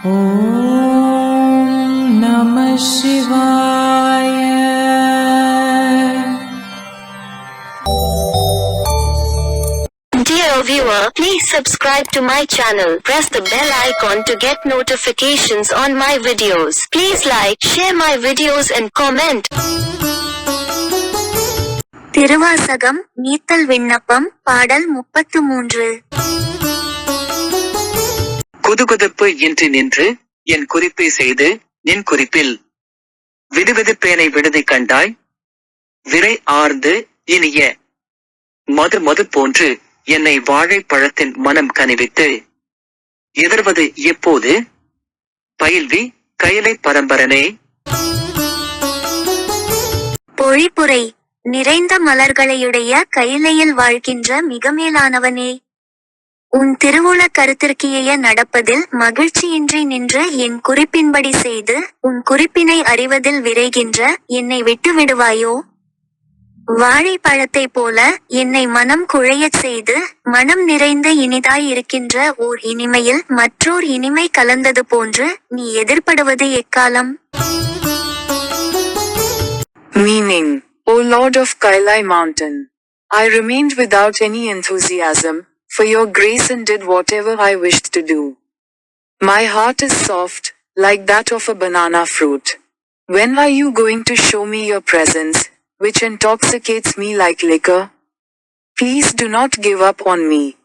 ஓம் நம சிவாய. Dear viewer, please subscribe to my channel. Press the bell icon to get notifications on my videos. Please like, share my videos and comment. Thiruvasagam நீத்தல் விண்ணப்பம் பாடல் 33. குதுகுதுப்பு இன்றி நின்று என் குறிப்பை செய்து நின் குறிப்பில் விடுவிதுப்பேனை விடுதி கண்டாய் விரை ஆர்ந்து இனிய மது மது போன்று என்னை வாழைப்பழத்தின் மனம் கனிவித்து எதிர்வது எப்போது பயில்வி கயலை பரம்பரனே. பொழிப்புரை. நிறைந்த மலர்களையுடைய கையிலையில் வாழ்கின்ற மிக மேலானவனே, உன் திருவுள கருத்திற்கிய நடப்பதில் மகிழ்ச்சியின்றி நின்று என் குறிப்பின்படி செய்து உன் குறிப்பினை அறிவதில் விரைகின்ற என்னை விட்டு விடுவாயோ? வாழைப்பழத்தை போல என்னை மனம் குழையச் செய்து மனம் நிறைந்த இனிதாய் இருக்கின்ற ஓர் இனிமையில் மற்றோர் இனிமை கலந்தது போன்று நீ எதிர்படுவது எக்காலம்? Meaning, O Lord of Kailai mountain, I remained without any enthusiasm for your grace and did whatever I wished to do. My heart is soft, like that of a banana fruit. When are you going to show me your presence, which intoxicates me like liquor? Please do not give up on me.